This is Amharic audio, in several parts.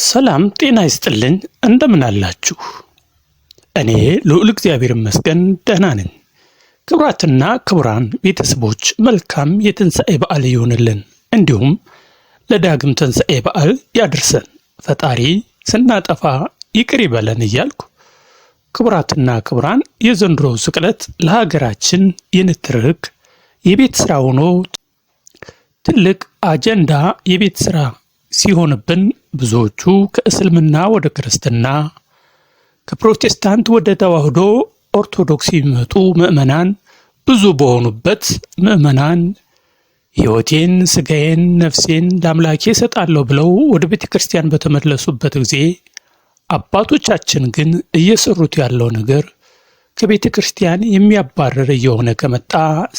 ሰላም ጤና ይስጥልኝ። እንደምን አላችሁ? እኔ ልዑል እግዚአብሔር ይመስገን ደህና ነኝ። ክቡራትና ክቡራን ቤተሰቦች መልካም የትንሣኤ በዓል ይሁንልን፣ እንዲሁም ለዳግም ትንሣኤ በዓል ያድርሰን። ፈጣሪ ስናጠፋ ይቅር ይበለን እያልኩ ክቡራትና ክቡራን የዘንድሮ ስቅለት ለሀገራችን የንትርክ የቤት ስራ ሆኖ ትልቅ አጀንዳ የቤት ስራ ሲሆንብን ብዙዎቹ ከእስልምና ወደ ክርስትና ከፕሮቴስታንት ወደ ተዋህዶ ኦርቶዶክስ የሚመጡ ምዕመናን ብዙ በሆኑበት ምዕመናን ሕይወቴን፣ ስጋዬን፣ ነፍሴን ለአምላኬ እሰጣለሁ ብለው ወደ ቤተ ክርስቲያን በተመለሱበት ጊዜ አባቶቻችን ግን እየሰሩት ያለው ነገር ከቤተ ክርስቲያን የሚያባርር እየሆነ ከመጣ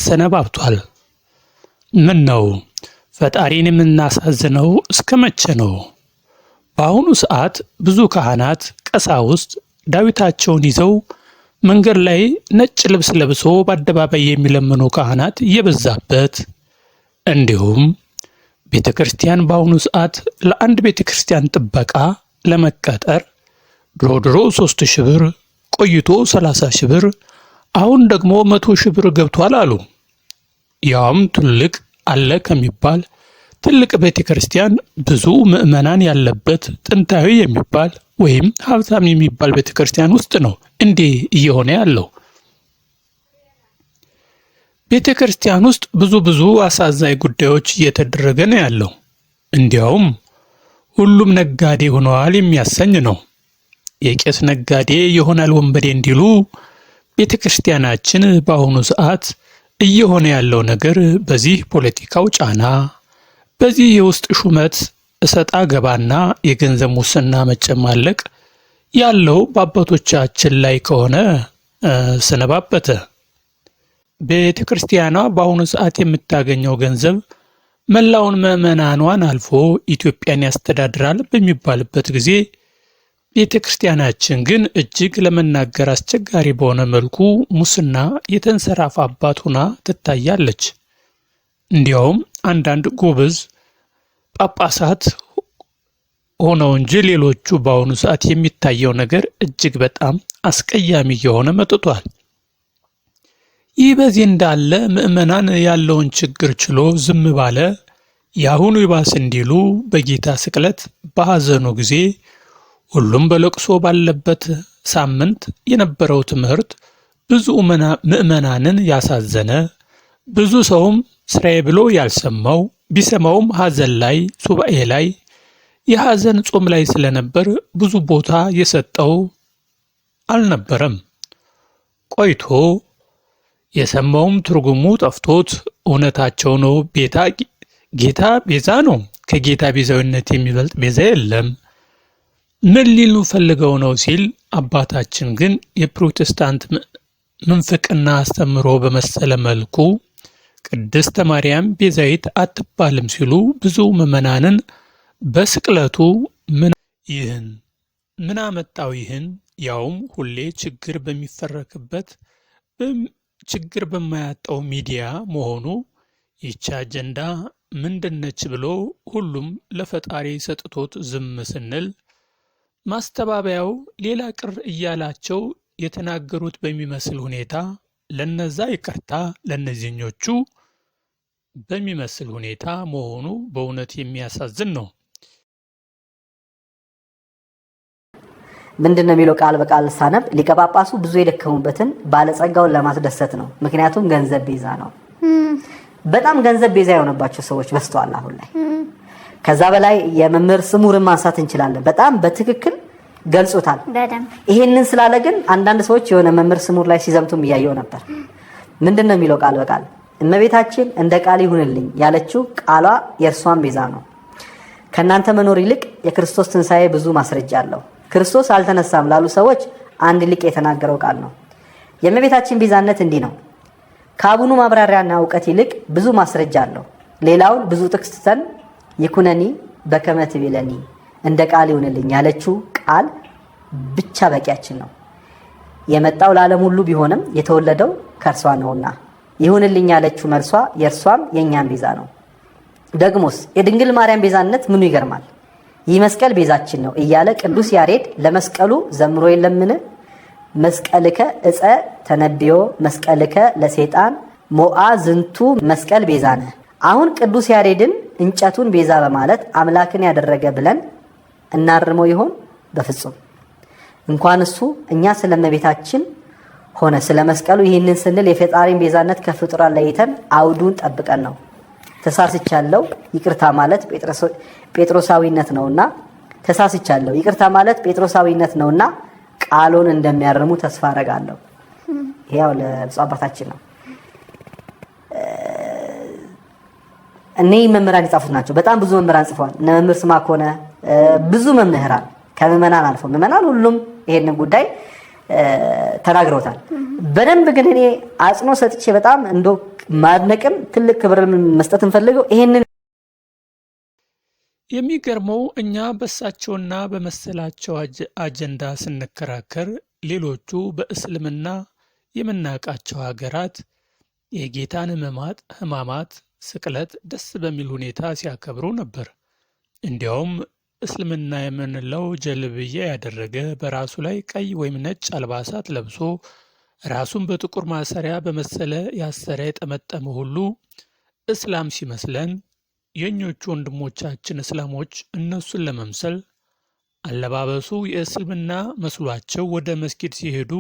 ሰነባብቷል። ምን ነው ፈጣሪን የምናሳዝነው እስከ መቼ ነው? በአሁኑ ሰዓት ብዙ ካህናት፣ ቀሳውስት ዳዊታቸውን ይዘው መንገድ ላይ ነጭ ልብስ ለብሶ በአደባባይ የሚለምኑ ካህናት እየበዛበት፣ እንዲሁም ቤተ ክርስቲያን በአሁኑ ሰዓት ለአንድ ቤተ ክርስቲያን ጥበቃ ለመቀጠር ድሮ 3,000 ብር ቆይቶ 30,000 ብር አሁን ደግሞ 100,000 ብር ገብቷል አሉ። ያውም ትልቅ አለ ከሚባል ትልቅ ቤተ ክርስቲያን ብዙ ምዕመናን ያለበት ጥንታዊ የሚባል ወይም ሀብታም የሚባል ቤተ ክርስቲያን ውስጥ ነው እንዴ እየሆነ ያለው። ቤተ ክርስቲያን ውስጥ ብዙ አሳዛኝ ጉዳዮች እየተደረገ ነው ያለው። እንዲያውም ሁሉም ነጋዴ ሆነዋል የሚያሰኝ ነው። የቄስ ነጋዴ ይሆናል ወንበዴ እንዲሉ ቤተ ክርስቲያናችን በአሁኑ ሰዓት እየሆነ ያለው ነገር በዚህ ፖለቲካው ጫና፣ በዚህ የውስጥ ሹመት እሰጣ ገባና የገንዘብ ሙስና መጨማለቅ ያለው በአባቶቻችን ላይ ከሆነ ሰነባበተ። ቤተ ክርስቲያኗ በአሁኑ ሰዓት የምታገኘው ገንዘብ መላውን ምዕመናኗን አልፎ ኢትዮጵያን ያስተዳድራል በሚባልበት ጊዜ ቤተ ክርስቲያናችን ግን እጅግ ለመናገር አስቸጋሪ በሆነ መልኩ ሙስና የተንሰራፋባት ሆና ትታያለች። እንዲያውም አንዳንድ ጎበዝ ጳጳሳት ሆነው እንጂ ሌሎቹ በአሁኑ ሰዓት የሚታየው ነገር እጅግ በጣም አስቀያሚ እየሆነ መጥቷል። ይህ በዚህ እንዳለ ምዕመናን ያለውን ችግር ችሎ ዝም ባለ የአሁኑ ይባስ እንዲሉ በጌታ ስቅለት በሐዘኑ ጊዜ ሁሉም በለቅሶ ባለበት ሳምንት የነበረው ትምህርት ብዙ ምዕመናንን ያሳዘነ፣ ብዙ ሰውም ስራዬ ብሎ ያልሰማው ቢሰማውም ሐዘን ላይ ሱባኤ ላይ የሐዘን ጾም ላይ ስለነበር ብዙ ቦታ የሰጠው አልነበረም። ቆይቶ የሰማውም ትርጉሙ ጠፍቶት እውነታቸው ነው፣ ጌታ ቤዛ ነው፣ ከጌታ ቤዛዊነት የሚበልጥ ቤዛ የለም፣ ምን ሊሉ ፈልገው ነው ሲል፣ አባታችን ግን የፕሮቴስታንት ምንፍቅና አስተምሮ በመሰለ መልኩ ቅድስተ ማርያም ቤዛዊት አትባልም ሲሉ ብዙ ምዕመናንን በስቅለቱ ምን አመጣው ይህን ያውም ሁሌ ችግር በሚፈረክበት ችግር በማያጣው ሚዲያ መሆኑ ይቺ አጀንዳ ምንድነች ብሎ ሁሉም ለፈጣሪ ሰጥቶት ዝም ስንል ማስተባበያው ሌላ ቅር እያላቸው የተናገሩት በሚመስል ሁኔታ ለነዛ ይቅርታ ለነዚህኞቹ በሚመስል ሁኔታ መሆኑ በእውነት የሚያሳዝን ነው። ምንድን ነው የሚለው? ቃል በቃል ሳነብ ሊቀ ጳጳሱ ብዙ የደከሙበትን ባለጸጋውን ለማስደሰት ነው። ምክንያቱም ገንዘብ ቤዛ ነው። በጣም ገንዘብ ቤዛ የሆነባቸው ሰዎች በስተዋል አሁን ላይ። ከዛ በላይ የመምህር ስሙርን ማንሳት እንችላለን። በጣም በትክክል ገልጾታል። ይሄንን ስላለ ግን አንዳንድ ሰዎች የሆነ መምህር ስሙር ላይ ሲዘምቱም እያየው ነበር። ምንድን ነው የሚለው? ቃል በቃል እመቤታችን እንደ ቃል ይሁንልኝ ያለችው ቃሏ የእርሷን ቤዛ ነው። ከእናንተ መኖር ይልቅ የክርስቶስ ትንሣኤ ብዙ ማስረጃ አለው። ክርስቶስ አልተነሳም ላሉ ሰዎች አንድ ሊቅ የተናገረው ቃል ነው። የእመቤታችን ቤዛነት እንዲህ ነው። ከአቡኑ ማብራሪያና እውቀት ይልቅ ብዙ ማስረጃ አለው። ሌላውን ብዙ ጥቅስ ትተን ይኩነኒ በከመ ትቤለኒ እንደ ቃል ይሁንልኝ ያለችው ቃል ብቻ በቂያችን ነው። የመጣው ለዓለም ሁሉ ቢሆንም የተወለደው ከእርሷ ነውና ይሁንልኝ ያለችው መልሷ የእርሷም የእኛም ቤዛ ነው። ደግሞስ የድንግል ማርያም ቤዛነት ምኑ ይገርማል? ይህ መስቀል ቤዛችን ነው እያለ ቅዱስ ያሬድ ለመስቀሉ ዘምሮ የለምን? መስቀልከ እፀ ተነብዮ መስቀልከ ለሰይጣን ሞአ ዝንቱ መስቀል ቤዛነ። አሁን ቅዱስ ያሬድን እንጨቱን ቤዛ በማለት አምላክን ያደረገ ብለን እናርመው ይሆን? በፍጹም። እንኳን እሱ እኛ ስለመቤታችን ሆነ ስለመስቀሉ ይህንን ስንል የፈጣሪን ቤዛነት ከፍጡራን ለይተን አውዱን ጠብቀን ነው። ተሳስቻለሁ ይቅርታ ማለት ጴጥሮሳዊነት ነውና ተሳስቻለሁ ይቅርታ ማለት ጴጥሮሳዊነት ነውና ቃሉን እንደሚያርሙ ተስፋ አረጋለሁ። ይሄው ለብፁዕ አባታችን ነው። እነዚህ መምህራን የጻፉት ናቸው። በጣም ብዙ መምህራን ጽፈዋል። እነ መምህር ስምዐኮነ ብዙ መምህራን ከምዕመናን አልፎ ምዕመናን ሁሉም ይሄንን ጉዳይ ተናግረውታል። በደንብ ግን እኔ አጽኖ ሰጥቼ በጣም እንዶ ማድነቅም ትልቅ ክብር መስጠት እንፈልገው ይሄንን የሚገርመው እኛ በሳቸውና በመሰላቸው አጀንዳ ስንከራከር ሌሎቹ በእስልምና የምናውቃቸው ሀገራት የጌታን ሕማማት ስቅለት ደስ በሚል ሁኔታ ሲያከብሩ ነበር። እንዲያውም እስልምና የምንለው ጀልብያ ያደረገ በራሱ ላይ ቀይ ወይም ነጭ አልባሳት ለብሶ ራሱን በጥቁር ማሰሪያ በመሰለ ያሰረ የጠመጠመ ሁሉ እስላም ሲመስለን፣ የኞቹ ወንድሞቻችን እስላሞች እነሱን ለመምሰል አለባበሱ የእስልምና መስሏቸው ወደ መስጊድ ሲሄዱ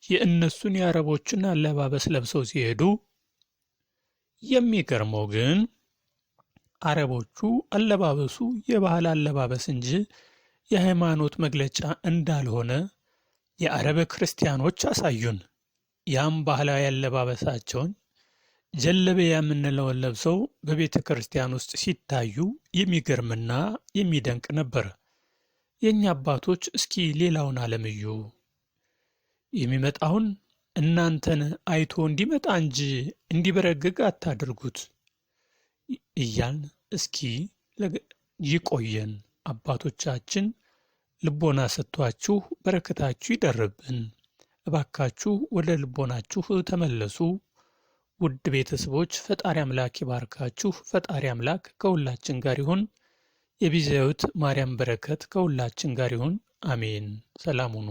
የእነሱን የአረቦችን አለባበስ ለብሰው ሲሄዱ፣ የሚገርመው ግን አረቦቹ አለባበሱ የባህል አለባበስ እንጂ የሃይማኖት መግለጫ እንዳልሆነ የአረብ ክርስቲያኖች አሳዩን። ያም ባህላዊ አለባበሳቸውን ጀለቢያ የምንለውን ለብሰው በቤተ ክርስቲያን ውስጥ ሲታዩ የሚገርምና የሚደንቅ ነበር። የእኛ አባቶች እስኪ ሌላውን ዓለም እዩ፣ የሚመጣውን እናንተን አይቶ እንዲመጣ እንጂ እንዲበረግግ አታድርጉት እያልን እስኪ ይቆየን። አባቶቻችን ልቦና ሰጥቷችሁ በረከታችሁ ይደርብን። እባካችሁ ወደ ልቦናችሁ ተመለሱ። ውድ ቤተሰቦች ፈጣሪ አምላክ ይባርካችሁ። ፈጣሪ አምላክ ከሁላችን ጋር ይሁን። የቢዛዊት ማርያም በረከት ከሁላችን ጋር ይሁን። አሜን። ሰላም ሁኑ።